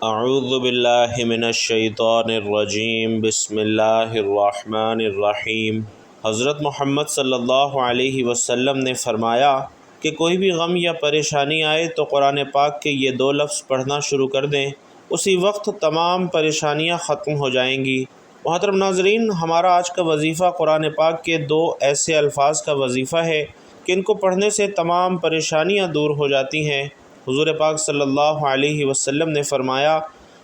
اعوذ باللہ من الشیطان الرجیم بسم اللہ الرحمن الرحیم۔ حضرت محمد صلی اللہ علیہ وسلم نے فرمایا کہ کوئی بھی غم یا پریشانی آئے تو قرآن پاک کے یہ 2 لفظ پڑھنا شروع کر دیں، اسی وقت تمام پریشانیاں ختم ہو جائیں گی۔ محترم ناظرین، ہمارا آج کا وظیفہ قرآن پاک کے 2 ایسے الفاظ کا وظیفہ ہے کہ ان کو پڑھنے سے تمام پریشانیاں دور ہو جاتی ہیں۔ حضور پاک صلی اللہ علیہ وسلم نے فرمایا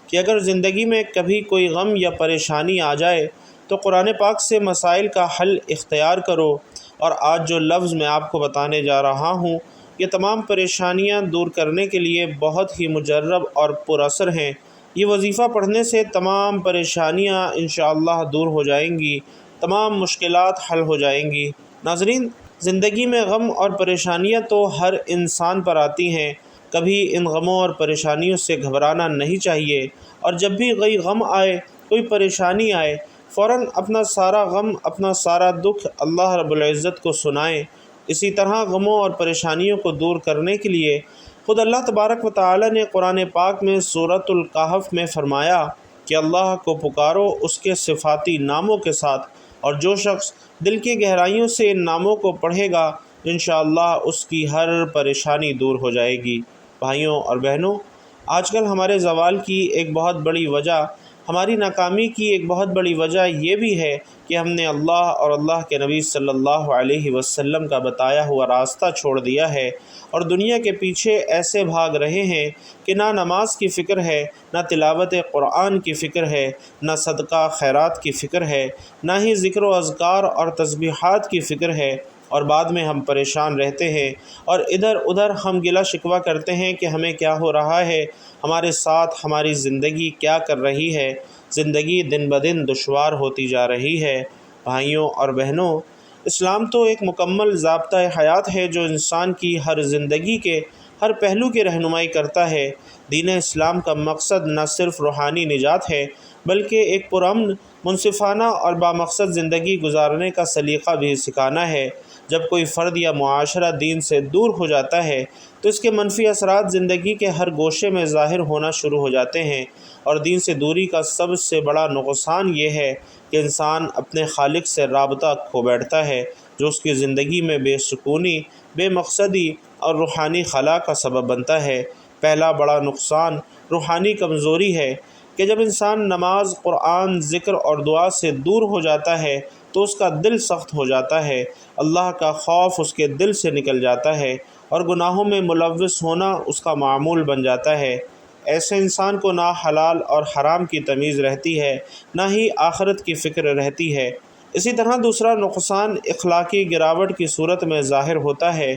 کہ اگر زندگی میں کبھی کوئی غم یا پریشانی آ جائے تو قرآن پاک سے مسائل کا حل اختیار کرو، اور آج جو لفظ میں آپ کو بتانے جا رہا ہوں یہ تمام پریشانیاں دور کرنے کے لیے بہت ہی مجرب اور پر اثر ہیں۔ یہ وظیفہ پڑھنے سے تمام پریشانیاں انشاءاللہ دور ہو جائیں گی، تمام مشکلات حل ہو جائیں گی۔ ناظرین، زندگی میں غم اور پریشانیاں تو ہر انسان پر آتی ہیں، کبھی ان غموں اور پریشانیوں سے گھبرانا نہیں چاہیے، اور جب بھی کوئی غم آئے، کوئی پریشانی آئے، فوراً اپنا سارا غم، اپنا سارا دکھ اللہ رب العزت کو سنائیں۔ اسی طرح غموں اور پریشانیوں کو دور کرنے کے لیے خود اللہ تبارک و تعالی نے قرآن پاک میں سورۃ الکہف میں فرمایا کہ اللہ کو پکارو اس کے صفاتی ناموں کے ساتھ، اور جو شخص دل کی گہرائیوں سے ان ناموں کو پڑھے گا انشاءاللہ اس کی ہر پریشانی دور ہو جائے گی۔ بھائیوں اور بہنوں، آج کل ہمارے زوال کی ایک بہت بڑی وجہ، ہماری ناکامی کی ایک بہت بڑی وجہ یہ بھی ہے کہ ہم نے اللہ اور اللہ کے نبی صلی اللہ علیہ وسلم کا بتایا ہوا راستہ چھوڑ دیا ہے، اور دنیا کے پیچھے ایسے بھاگ رہے ہیں کہ نہ نماز کی فکر ہے، نہ تلاوت قرآن کی فکر ہے، نہ صدقہ خیرات کی فکر ہے، نہ ہی ذکر و اذکار اور تسبیحات کی فکر ہے، اور بعد میں ہم پریشان رہتے ہیں، اور ادھر ادھر ہم گلہ شکوہ کرتے ہیں کہ ہمیں کیا ہو رہا ہے، ہمارے ساتھ ہماری زندگی کیا کر رہی ہے۔ زندگی دن بدن دشوار ہوتی جا رہی ہے۔ بھائیوں اور بہنوں، اسلام تو ایک مکمل ضابطۂ حیات ہے جو انسان کی ہر زندگی کے ہر پہلو کی رہنمائی کرتا ہے۔ دین اسلام کا مقصد نہ صرف روحانی نجات ہے بلکہ ایک پرامن، منصفانہ اور بامقصد زندگی گزارنے کا سلیقہ بھی سکھانا ہے۔ جب کوئی فرد یا معاشرہ دین سے دور ہو جاتا ہے تو اس کے منفی اثرات زندگی کے ہر گوشے میں ظاہر ہونا شروع ہو جاتے ہیں، اور دین سے دوری کا سب سے بڑا نقصان یہ ہے کہ انسان اپنے خالق سے رابطہ کھو بیٹھتا ہے، جو اس کی زندگی میں بے سکونی، بے مقصدی اور روحانی خلا کا سبب بنتا ہے۔ پہلا بڑا نقصان روحانی کمزوری ہے کہ جب انسان نماز، قرآن، ذکر اور دعا سے دور ہو جاتا ہے تو اس کا دل سخت ہو جاتا ہے، اللہ کا خوف اس کے دل سے نکل جاتا ہے، اور گناہوں میں ملوث ہونا اس کا معمول بن جاتا ہے۔ ایسے انسان کو نہ حلال اور حرام کی تمیز رہتی ہے، نہ ہی آخرت کی فکر رہتی ہے۔ اسی طرح دوسرا نقصان اخلاقی گراوٹ کی صورت میں ظاہر ہوتا ہے۔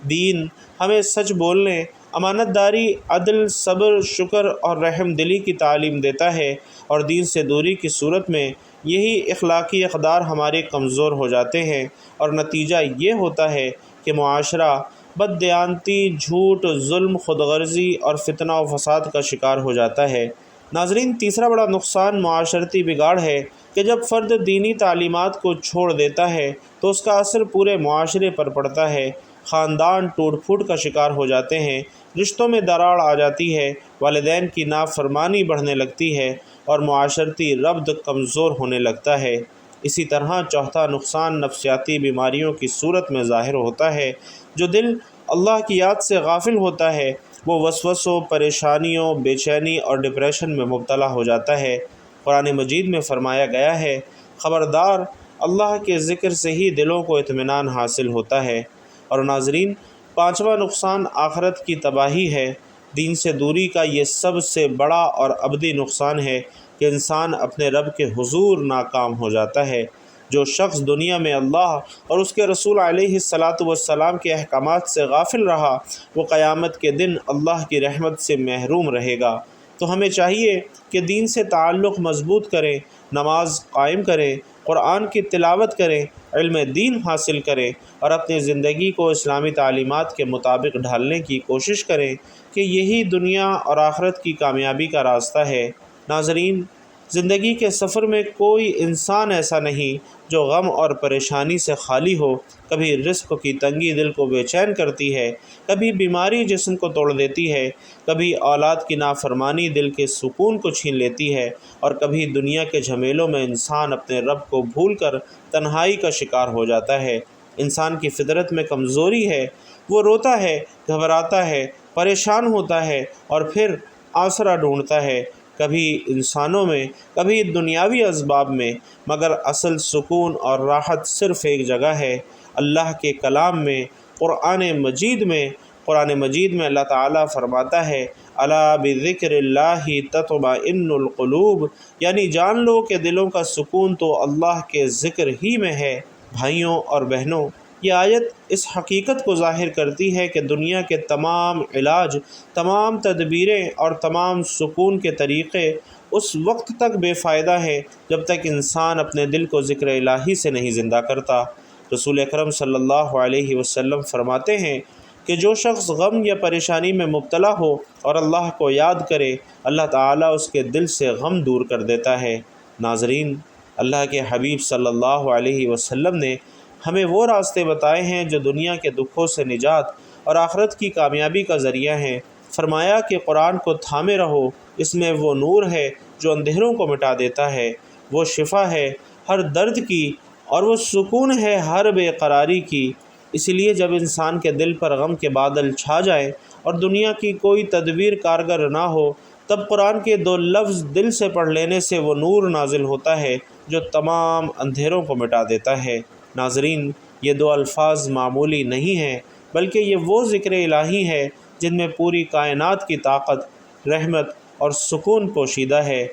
دین ہمیں سچ بولنے، امانت داری، عدل، صبر، شکر اور رحم دلی کی تعلیم دیتا ہے، اور دین سے دوری کی صورت میں یہی اخلاقی اقدار ہمارے کمزور ہو جاتے ہیں، اور نتیجہ یہ ہوتا ہے کہ معاشرہ بددیانتی، جھوٹ، ظلم، خود غرضی اور فتنہ و فساد کا شکار ہو جاتا ہے۔ ناظرین، تیسرا بڑا نقصان معاشرتی بگاڑ ہے کہ جب فرد دینی تعلیمات کو چھوڑ دیتا ہے تو اس کا اثر پورے معاشرے پر پڑتا ہے۔ خاندان ٹوٹ پھوٹ کا شکار ہو جاتے ہیں، رشتوں میں دراڑ آ جاتی ہے، والدین کی نافرمانی بڑھنے لگتی ہے، اور معاشرتی ربط کمزور ہونے لگتا ہے۔ اسی طرح چوتھا نقصان نفسیاتی بیماریوں کی صورت میں ظاہر ہوتا ہے۔ جو دل اللہ کی یاد سے غافل ہوتا ہے وہ وسوسوں، پریشانیوں، بے چینی اور ڈپریشن میں مبتلا ہو جاتا ہے۔ قرآن مجید میں فرمایا گیا ہے، خبردار، اللہ کے ذکر سے ہی دلوں کو اطمینان حاصل ہوتا ہے۔ اور ناظرین، پانچواں نقصان آخرت کی تباہی ہے۔ دین سے دوری کا یہ سب سے بڑا اور ابدی نقصان ہے کہ انسان اپنے رب کے حضور ناکام ہو جاتا ہے۔ جو شخص دنیا میں اللہ اور اس کے رسول علیہ السلام کے احکامات سے غافل رہا وہ قیامت کے دن اللہ کی رحمت سے محروم رہے گا۔ تو ہمیں چاہیے کہ دین سے تعلق مضبوط کریں، نماز قائم کریں، قرآن کی تلاوت کریں، علم دین حاصل کریں، اور اپنی زندگی کو اسلامی تعلیمات کے مطابق ڈھالنے کی کوشش کریں کہ یہی دنیا اور آخرت کی کامیابی کا راستہ ہے۔ ناظرین، زندگی کے سفر میں کوئی انسان ایسا نہیں جو غم اور پریشانی سے خالی ہو۔ کبھی رزق کی تنگی دل کو بے چین کرتی ہے، کبھی بیماری جسم کو توڑ دیتی ہے، کبھی اولاد کی نافرمانی دل کے سکون کو چھین لیتی ہے، اور کبھی دنیا کے جھمیلوں میں انسان اپنے رب کو بھول کر تنہائی کا شکار ہو جاتا ہے۔ انسان کی فطرت میں کمزوری ہے، وہ روتا ہے، گھبراتا ہے، پریشان ہوتا ہے اور پھر آسرا ڈھونڈتا ہے، کبھی انسانوں میں، کبھی دنیاوی اسباب میں، مگر اصل سکون اور راحت صرف ایک جگہ ہے، اللہ کے کلام میں، قرآن مجید میں اللہ تعالیٰ فرماتا ہے الا بذکر اللہ تطمئن القلوب، یعنی جان لو کہ دلوں کا سکون تو اللہ کے ذکر ہی میں ہے۔ بھائیوں اور بہنوں، یہ آیت اس حقیقت کو ظاہر کرتی ہے کہ دنیا کے تمام علاج، تمام تدبیریں اور تمام سکون کے طریقے اس وقت تک بے فائدہ ہیں جب تک انسان اپنے دل کو ذکر الہی سے نہیں زندہ کرتا۔ رسول اکرم صلی اللہ علیہ وسلم فرماتے ہیں کہ جو شخص غم یا پریشانی میں مبتلا ہو اور اللہ کو یاد کرے، اللہ تعالیٰ اس کے دل سے غم دور کر دیتا ہے۔ ناظرین، اللہ کے حبیب صلی اللہ علیہ وسلم نے ہمیں وہ راستے بتائے ہیں جو دنیا کے دکھوں سے نجات اور آخرت کی کامیابی کا ذریعہ ہیں۔ فرمایا کہ قرآن کو تھامے رہو، اس میں وہ نور ہے جو اندھیروں کو مٹا دیتا ہے، وہ شفا ہے ہر درد کی اور وہ سکون ہے ہر بے قراری کی۔ اس لیے جب انسان کے دل پر غم کے بادل چھا جائیں اور دنیا کی کوئی تدبیر کارگر نہ ہو، تب قرآن کے 2 لفظ دل سے پڑھ لینے سے وہ نور نازل ہوتا ہے جو تمام اندھیروں کو مٹا دیتا ہے۔ ناظرین، یہ 2 الفاظ معمولی نہیں ہیں، بلکہ یہ وہ ذکر الہی ہے جن میں پوری کائنات کی طاقت، رحمت اور سکون پوشیدہ ہے۔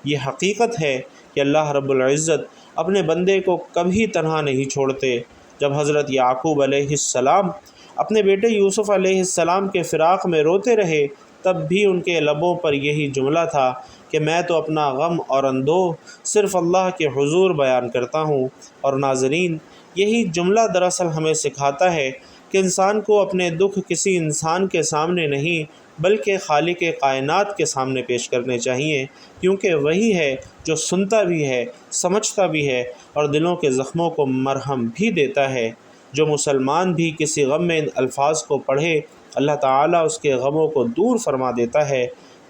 یہ حقیقت ہے کہ اللہ رب العزت اپنے بندے کو کبھی تنہا نہیں چھوڑتے۔ جب حضرت یعقوب علیہ السلام اپنے بیٹے یوسف علیہ السلام کے فراق میں روتے رہے، تب بھی ان کے لبوں پر یہی جملہ تھا کہ میں تو اپنا غم اور اندوہ صرف اللہ کے حضور بیان کرتا ہوں۔ اور ناظرین، یہی جملہ دراصل ہمیں سکھاتا ہے کہ انسان کو اپنے دکھ کسی انسان کے سامنے نہیں بلکہ خالق کائنات کے سامنے پیش کرنے چاہیے، کیونکہ وہی ہے جو سنتا بھی ہے، سمجھتا بھی ہے اور دلوں کے زخموں کو مرہم بھی دیتا ہے۔ جو مسلمان بھی کسی غم میں ان الفاظ کو پڑھے، اللہ تعالیٰ اس کے غموں کو دور فرما دیتا ہے۔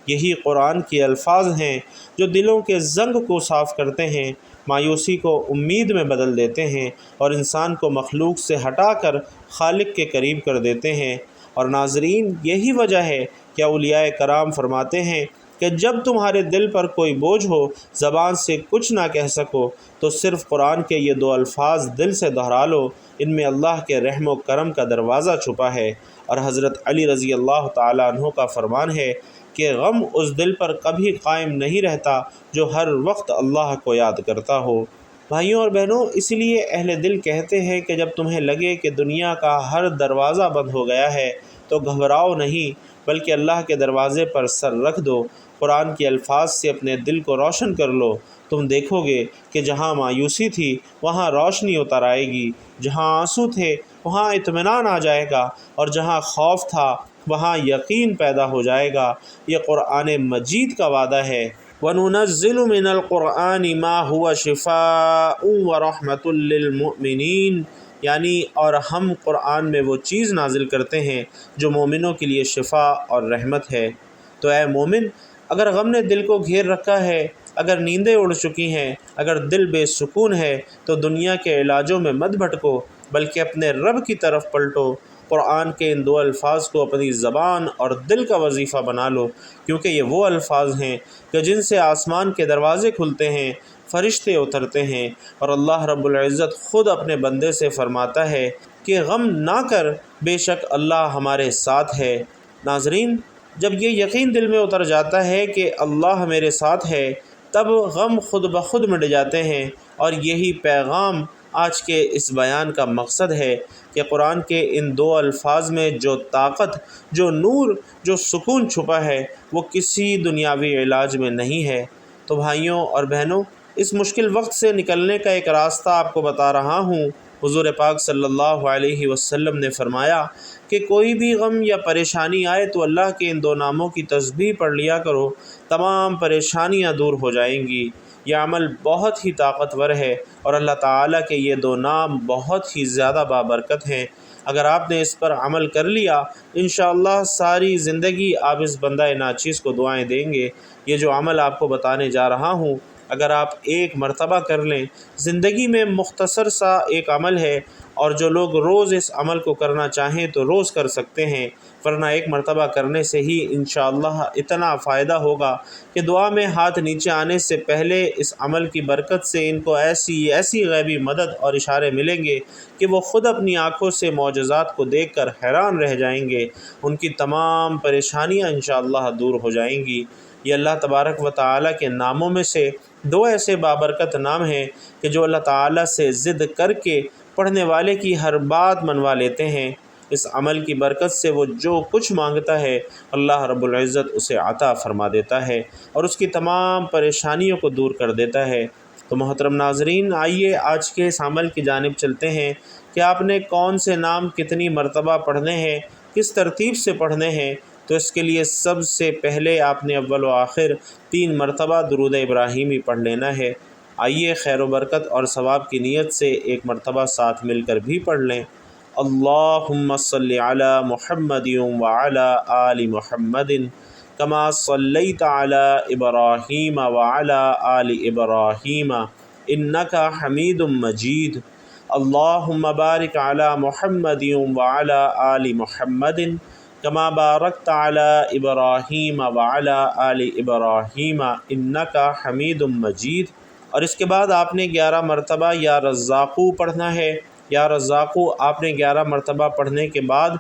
یہی قرآن کے الفاظ ہیں جو دلوں کے زنگ کو صاف کرتے ہیں، مایوسی کو امید میں بدل دیتے ہیں اور انسان کو مخلوق سے ہٹا کر خالق کے قریب کر دیتے ہیں۔ اور ناظرین، یہی وجہ ہے کہ اولیاء کرام فرماتے ہیں کہ جب تمہارے دل پر کوئی بوجھ ہو، زبان سے کچھ نہ کہہ سکو، تو صرف قرآن کے یہ 2 الفاظ دل سے دہرا لو، ان میں اللہ کے رحم و کرم کا دروازہ چھپا ہے۔ اور حضرت علی رضی اللہ تعالیٰ عنہ کا فرمان ہے کہ غم اس دل پر کبھی قائم نہیں رہتا جو ہر وقت اللہ کو یاد کرتا ہو۔ بھائیوں اور بہنوں، اس لیے اہل دل کہتے ہیں کہ جب تمہیں لگے کہ دنیا کا ہر دروازہ بند ہو گیا ہے تو گھبراؤ نہیں، بلکہ اللہ کے دروازے پر سر رکھ دو، قرآن کے الفاظ سے اپنے دل کو روشن کر لو۔ تم دیکھو گے کہ جہاں مایوسی تھی وہاں روشنی اتر آئے گی، جہاں آنسو تھے وہاں اطمینان آ جائے گا، اور جہاں خوف تھا وہاں یقین پیدا ہو جائے گا۔ یہ قرآن مجید کا وعدہ ہے۔ وَنُنَزِّلُ مِنَ الْقُرْآنِ مَا هُوَ شِفَاءٌ وَرَحْمَةٌ لِّلْمُؤْمِنِينَ، یعنی اور ہم قرآن میں وہ چیز نازل کرتے ہیں جو مومنوں کے لیے شفا اور رحمت ہے۔ تو اے مومن، اگر غم نے دل کو گھیر رکھا ہے، اگر نیندیں اڑ چکی ہیں، اگر دل بے سکون ہے، تو دنیا کے علاجوں میں مت بھٹکو بلکہ اپنے رب کی طرف پلٹو۔ قرآن کے ان 2 الفاظ کو اپنی زبان اور دل کا وظیفہ بنا لو، کیونکہ یہ وہ الفاظ ہیں کہ جن سے آسمان کے دروازے کھلتے ہیں، فرشتے اترتے ہیں، اور اللہ رب العزت خود اپنے بندے سے فرماتا ہے کہ غم نہ کر، بے شک اللہ ہمارے ساتھ ہے۔ ناظرین، جب یہ یقین دل میں اتر جاتا ہے کہ اللہ میرے ساتھ ہے، تب غم خود بخود مٹ جاتے ہیں۔ اور یہی پیغام آج کے اس بیان کا مقصد ہے کہ قرآن کے ان 2 الفاظ میں جو طاقت، جو نور، جو سکون چھپا ہے، وہ کسی دنیاوی علاج میں نہیں ہے۔ تو بھائیوں اور بہنوں، اس مشکل وقت سے نکلنے کا ایک راستہ آپ کو بتا رہا ہوں۔ حضور پاک صلی اللہ علیہ وسلم نے فرمایا کہ کوئی بھی غم یا پریشانی آئے تو اللہ کے ان دو ناموں کی تسبیح پڑھ لیا کرو، تمام پریشانیاں دور ہو جائیں گی۔ یہ عمل بہت ہی طاقتور ہے اور اللہ تعالیٰ کے یہ دو نام بہت ہی زیادہ بابرکت ہیں۔ اگر آپ نے اس پر عمل کر لیا انشاءاللہ ساری زندگی آپ اس بندہ ناچیز کو دعائیں دیں گے۔ یہ جو عمل آپ کو بتانے جا رہا ہوں اگر آپ ایک مرتبہ کر لیں، زندگی میں مختصر سا ایک عمل ہے، اور جو لوگ روز اس عمل کو کرنا چاہیں تو روز کر سکتے ہیں، ورنہ ایک مرتبہ کرنے سے ہی انشاءاللہ اتنا فائدہ ہوگا کہ دعا میں ہاتھ نیچے آنے سے پہلے اس عمل کی برکت سے ان کو ایسی غیبی مدد اور اشارے ملیں گے کہ وہ خود اپنی آنکھوں سے معجزات کو دیکھ کر حیران رہ جائیں گے، ان کی تمام پریشانیاں انشاءاللہ دور ہو جائیں گی۔ یہ اللہ تبارک و تعالیٰ کے ناموں میں سے دو ایسے بابرکت نام ہیں کہ جو اللہ تعالیٰ سے ضد کر کے پڑھنے والے کی ہر بات منوا لیتے ہیں۔ اس عمل کی برکت سے وہ جو کچھ مانگتا ہے اللہ رب العزت اسے عطا فرما دیتا ہے اور اس کی تمام پریشانیوں کو دور کر دیتا ہے۔ تو محترم ناظرین، آئیے آج کے اس عمل کی جانب چلتے ہیں کہ آپ نے کون سے نام کتنی مرتبہ پڑھنے ہیں، کس ترتیب سے پڑھنے ہیں۔ تو اس کے لیے سب سے پہلے آپ نے اول و آخر 3 مرتبہ درود ابراہیمی پڑھ لینا ہے۔ آئیے خیر و برکت اور ثواب کی نیت سے ایک مرتبہ ساتھ مل کر بھی پڑھ لیں۔ اللہم صلی علی محمد وعلی آل محمد کما صلیت علی ابراہیم وعلی آل ابراہیم انک حمید مجید۔ اللہم بارک علی محمد وعلی آل محمد کما بارکت علی ابراہیم وعلی آل ابراہیم انک حمید مجید۔ اور اس کے بعد آپ نے 11 مرتبہ یا رزاقو پڑھنا ہے۔ یا رزاقو آپ نے 11 مرتبہ پڑھنے کے بعد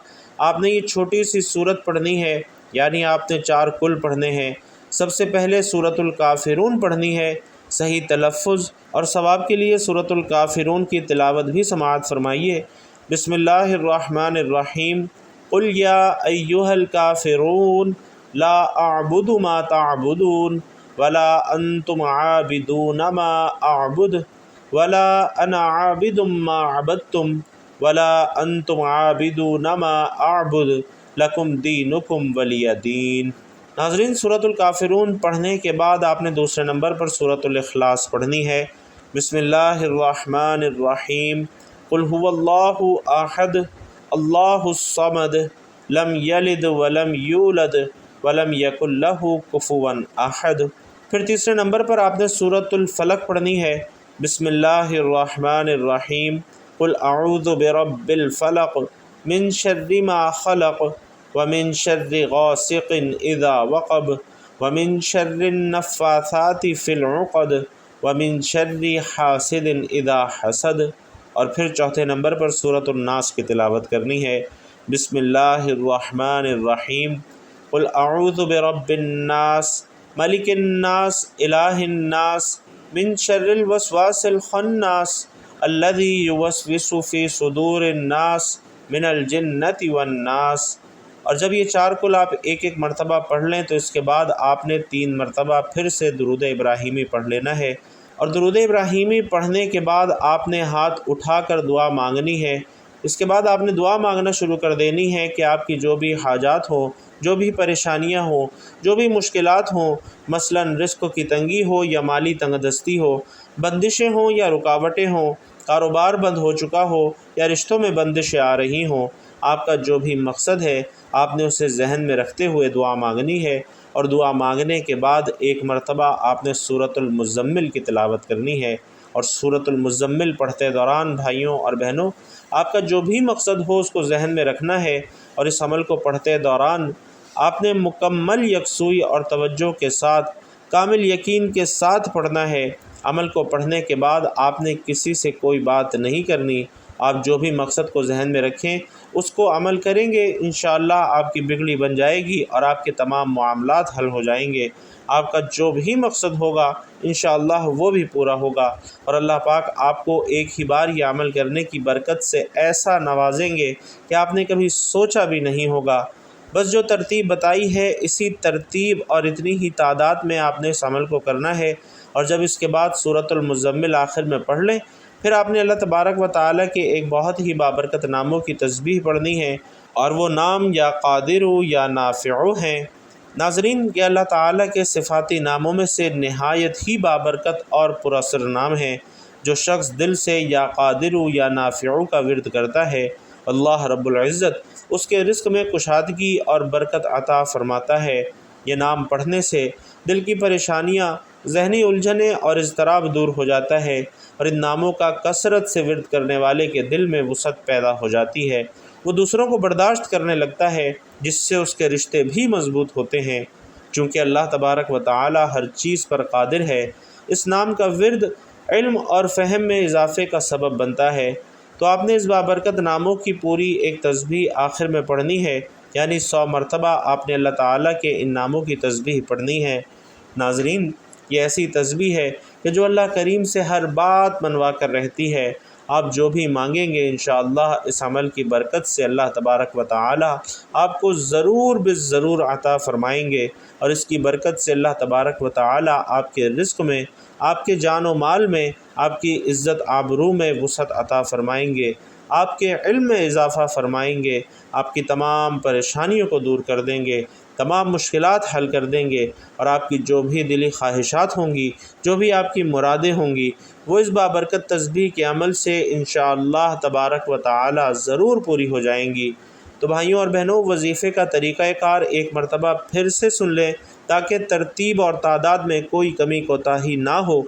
آپ نے یہ چھوٹی سی سورت پڑھنی ہے، یعنی آپ نے 4 کل پڑھنے ہیں۔ سب سے پہلے سورۃ الکافرون پڑھنی ہے، صحیح تلفظ اور ثواب کے لیے سورۃ الکافرون کی تلاوت بھی سماعت فرمائیے۔ بسم اللہ الرحمن الرحیم۔ قل یا ایہا الکافرون لا اعبد ما تعبدون ولا انتم عابدون ما اعبد ولا انا عابد ما عبدتم ولا انتم عابدون ما اعبد لکم دینکم ولی دین۔ ناظرین، سورۃ الکافرون پڑھنے کے بعد آپ نے دوسرے نمبر پر سورۃ الاخلاص پڑھنی ہے۔ بسم اللہ الرحمن الرحیم۔ قل هو اللہ احد اللہ الصمد لم یلد ولم یولد ولم یکن لہ کفوا احد۔ پھر تیسرے نمبر پر آپ نے سورۃ الفلق پڑھنی ہے۔ بسم اللہ الرحمن الرحیم۔ قل اعوذ برب الفلق من شر ما خلق ومن شر غاسق اذا وقب ومن شر النفاثات فی العقد ومن شر حاسد اذا حسد۔ اور پھر چوتھے نمبر پر سورۃ الناس کی تلاوت کرنی ہے۔ بسم اللہ الرحمن الرحیم۔ قل اعوذ برب الناس ملک الناس الہ الناس من شر الوسواس الخناس الذی یوسوس فی صدور الناس من الجنۃ والناس۔ اور جب یہ 4 کل آپ ایک ایک مرتبہ پڑھ لیں تو اس کے بعد آپ نے 3 مرتبہ پھر سے درود ابراہیمی پڑھ لینا ہے، اور درود ابراہیمی پڑھنے کے بعد آپ نے ہاتھ اٹھا کر دعا مانگنی ہے۔ اس کے بعد آپ نے دعا مانگنا شروع کر دینی ہے کہ آپ کی جو بھی حاجات ہوں، جو بھی پریشانیاں ہوں، جو بھی مشکلات ہوں، مثلا رزق کی تنگی ہو یا مالی تنگ دستی ہو، بندشیں ہوں یا رکاوٹیں ہوں، کاروبار بند ہو چکا ہو یا رشتوں میں بندشیں آ رہی ہوں، آپ کا جو بھی مقصد ہے آپ نے اسے ذہن میں رکھتے ہوئے دعا مانگنی ہے۔ اور دعا مانگنے کے بعد ایک مرتبہ آپ نے سورۃ المزمل کی تلاوت کرنی ہے۔ اور سورۃ المزمل پڑھتے دوران بھائیوں اور بہنوں، آپ کا جو بھی مقصد ہو اس کو ذہن میں رکھنا ہے، اور اس عمل کو پڑھتے دوران آپ نے مکمل یکسوئی اور توجہ کے ساتھ، کامل یقین کے ساتھ پڑھنا ہے۔ عمل کو پڑھنے کے بعد آپ نے کسی سے کوئی بات نہیں کرنی، آپ جو بھی مقصد کو ذہن میں رکھیں اس کو عمل کریں گے، انشاءاللہ آپ کی بگڑی بن جائے گی اور آپ کے تمام معاملات حل ہو جائیں گے۔ آپ کا جو بھی مقصد ہوگا انشاءاللہ وہ بھی پورا ہوگا، اور اللہ پاک آپ کو ایک ہی بار یہ عمل کرنے کی برکت سے ایسا نوازیں گے کہ آپ نے کبھی سوچا بھی نہیں ہوگا۔ بس جو ترتیب بتائی ہے اسی ترتیب اور اتنی ہی تعداد میں آپ نے اس عمل کو کرنا ہے، اور جب اس کے بعد سورۃ المزمل آخر میں پڑھ لیں پھر آپ نے اللہ تبارک و تعالیٰ کے ایک بہت ہی بابرکت ناموں کی تسبیح پڑھنی ہے، اور وہ نام یا قادر یا نافع ہیں۔ ناظرین، یہ اللہ تعالیٰ کے صفاتی ناموں میں سے نہایت ہی بابرکت اور پراثر نام ہیں۔ جو شخص دل سے یا قادر یا نافع کا ورد کرتا ہے، اللہ رب العزت اس کے رزق میں کشادگی اور برکت عطا فرماتا ہے۔ یہ نام پڑھنے سے دل کی پریشانیاں، ذہنی الجھنیں اور اضطراب دور ہو جاتا ہے، اور ان ناموں کا کثرت سے ورد کرنے والے کے دل میں وسعت پیدا ہو جاتی ہے۔ وہ دوسروں کو برداشت کرنے لگتا ہے، جس سے اس کے رشتے بھی مضبوط ہوتے ہیں۔ چونکہ اللہ تبارک و تعالی ہر چیز پر قادر ہے، اس نام کا ورد علم اور فہم میں اضافے کا سبب بنتا ہے۔ تو آپ نے اس بابرکت ناموں کی پوری ایک تسبیح آخر میں پڑھنی ہے، یعنی 100 مرتبہ آپ نے اللہ تعالیٰ کے ان ناموں کی تسبیح پڑھنی ہے۔ ناظرین، یہ ایسی تسبیح ہے کہ جو اللہ کریم سے ہر بات منوا کر رہتی ہے۔ آپ جو بھی مانگیں گے انشاءاللہ اس عمل کی برکت سے اللہ تبارک و تعالی آپ کو ضرور بالضرور عطا فرمائیں گے، اور اس کی برکت سے اللہ تبارک و تعالی آپ کے رزق میں، آپ کے جان و مال میں، آپ کی عزت آبرو میں وسعت عطا فرمائیں گے، آپ کے علم میں اضافہ فرمائیں گے، آپ کی تمام پریشانیوں کو دور کر دیں گے، تمام مشکلات حل کر دیں گے، اور آپ کی جو بھی دلی خواہشات ہوں گی، جو بھی آپ کی مرادیں ہوں گی، وہ اس بابرکت تسبیح کے عمل سے انشاءاللہ تبارک و تعالی ضرور پوری ہو جائیں گی۔ تو بھائیوں اور بہنوں، وظیفے کا طریقہ کار ایک مرتبہ پھر سے سن لیں تاکہ ترتیب اور تعداد میں کوئی کمی کوتاہی نہ ہو۔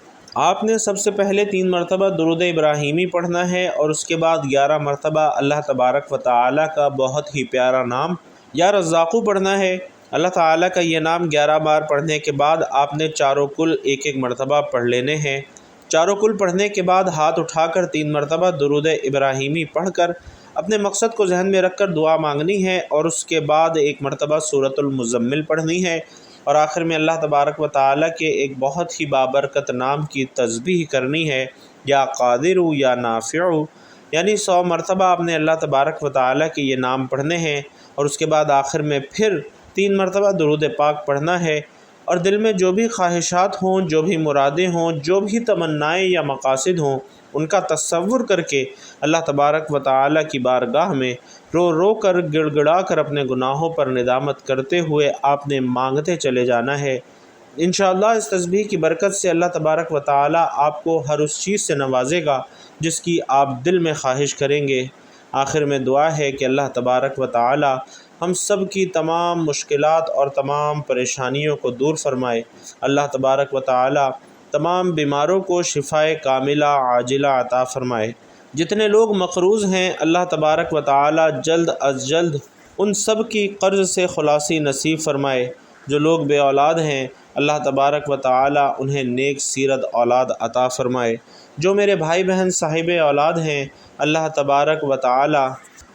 آپ نے سب سے پہلے 3 مرتبہ درود ابراہیمی پڑھنا ہے، اور اس کے بعد 11 مرتبہ اللہ تبارک و تعالی کا بہت ہی پیارا نام یا رزاقو پڑھنا ہے۔ اللہ تعالیٰ کا یہ نام 11 بار پڑھنے کے بعد آپ نے چاروں کل ایک ایک مرتبہ پڑھ لینے ہیں۔ چاروں کل پڑھنے کے بعد ہاتھ اٹھا کر 3 مرتبہ درود ابراہیمی پڑھ کر اپنے مقصد کو ذہن میں رکھ کر دعا مانگنی ہے، اور اس کے بعد 1 مرتبہ سورۃ المزمل پڑھنی ہے، اور آخر میں اللہ تبارک و تعالیٰ کے ایک بہت ہی بابرکت نام کی تسبیح کرنی ہے، یا قادر یا نافع، یعنی 100 مرتبہ آپ نے اللہ تبارک و تعالیٰ کے یہ نام پڑھنے ہیں، اور اس کے بعد آخر میں پھر 3 مرتبہ درود پاک پڑھنا ہے، اور دل میں جو بھی خواہشات ہوں، جو بھی مرادیں ہوں، جو بھی تمنائیں یا مقاصد ہوں، ان کا تصور کر کے اللہ تبارک و تعالیٰ کی بارگاہ میں رو رو کر، گڑ گڑا کر اپنے گناہوں پر ندامت کرتے ہوئے آپ نے مانگتے چلے جانا ہے۔ انشاءاللہ اس تسبیح کی برکت سے اللہ تبارک و تعالیٰ آپ کو ہر اس چیز سے نوازے گا جس کی آپ دل میں خواہش کریں گے۔ آخر میں دعا ہے کہ اللہ تبارک و تعالیٰ ہم سب کی تمام مشکلات اور تمام پریشانیوں کو دور فرمائے۔ اللہ تبارک و تعالیٰ تمام بیماروں کو شفائے کاملہ عاجلہ عطا فرمائے۔ جتنے لوگ مقروض ہیں، اللہ تبارک و تعالیٰ جلد از جلد ان سب کی قرض سے خلاصی نصیب فرمائے۔ جو لوگ بے اولاد ہیں، اللہ تبارک و تعالیٰ انہیں نیک سیرت اولاد عطا فرمائے۔ جو میرے بھائی بہن صاحب اولاد ہیں، اللہ تبارک و تعالیٰ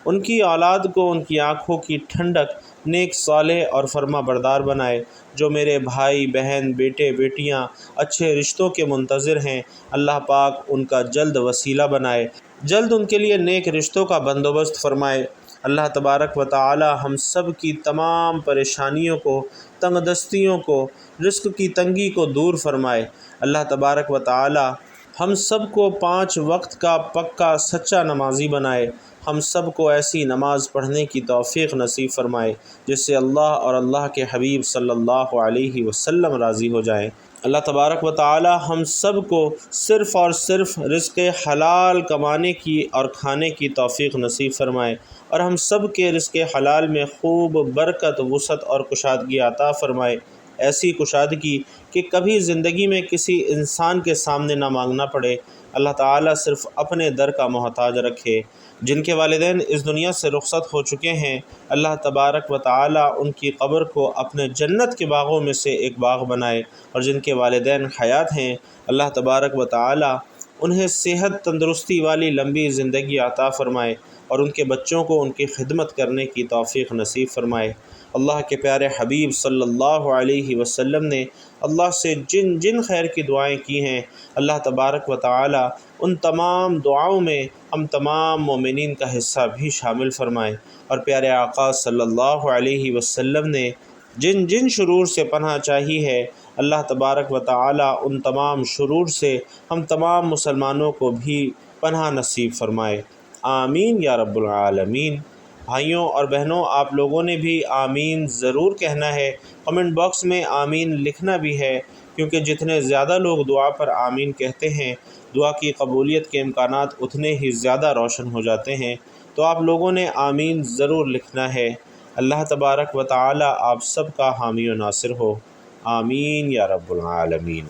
ان کی اولاد کو ان کی آنکھوں کی ٹھنڈک، نیک صالح اور فرما بردار بنائے۔ جو میرے بھائی بہن، بیٹے بیٹیاں اچھے رشتوں کے منتظر ہیں، اللہ پاک ان کا جلد وسیلہ بنائے، جلد ان کے لیے نیک رشتوں کا بندوبست فرمائے۔ اللہ تبارک و تعالی ہم سب کی تمام پریشانیوں کو، تنگ دستیوں کو، رزق کی تنگی کو دور فرمائے۔ اللہ تبارک و تعالی ہم سب کو 5 وقت کا پکا سچا نمازی بنائے۔ ہم سب کو ایسی نماز پڑھنے کی توفیق نصیب فرمائے جس سے اللہ اور اللہ کے حبیب صلی اللہ علیہ وسلم راضی ہو جائیں۔ اللہ تبارک و تعالی ہم سب کو صرف اور صرف رزق حلال کمانے کی اور کھانے کی توفیق نصیب فرمائے، اور ہم سب کے رزق حلال میں خوب برکت، وسعت اور کشادگی عطا فرمائے۔ ایسی کشادگی کہ کبھی زندگی میں کسی انسان کے سامنے نہ مانگنا پڑے۔ اللہ تعالیٰ صرف اپنے در کا محتاج رکھے۔ جن کے والدین اس دنیا سے رخصت ہو چکے ہیں، اللہ تبارک و تعالیٰ ان کی قبر کو اپنے جنت کے باغوں میں سے ایک باغ بنائے، اور جن کے والدین حیات ہیں، اللہ تبارک و تعالیٰ انہیں صحت تندرستی والی لمبی زندگی عطا فرمائے، اور ان کے بچوں کو ان کی خدمت کرنے کی توفیق نصیب فرمائے۔ اللہ کے پیارے حبیب صلی اللہ علیہ وسلم نے اللہ سے جن جن خیر کی دعائیں کی ہیں، اللہ تبارک و تعالی ان تمام دعاؤں میں ہم تمام مومنین کا حصہ بھی شامل فرمائے، اور پیارے آقا صلی اللہ علیہ وسلم نے جن جن شرور سے پناہ چاہی ہے، اللہ تبارک و تعالی ان تمام شرور سے ہم تمام مسلمانوں کو بھی پناہ نصیب فرمائے۔ آمین یا رب العالمین۔ بھائیوں اور بہنوں، آپ لوگوں نے بھی آمین ضرور کہنا ہے، کمنٹ باکس میں آمین لکھنا بھی ہے، کیونکہ جتنے زیادہ لوگ دعا پر آمین کہتے ہیں، دعا کی قبولیت کے امکانات اتنے ہی زیادہ روشن ہو جاتے ہیں۔ تو آپ لوگوں نے آمین ضرور لکھنا ہے۔ اللہ تبارک و تعالی آپ سب کا حامی و ناصر ہو۔ آمین یا رب العالمین۔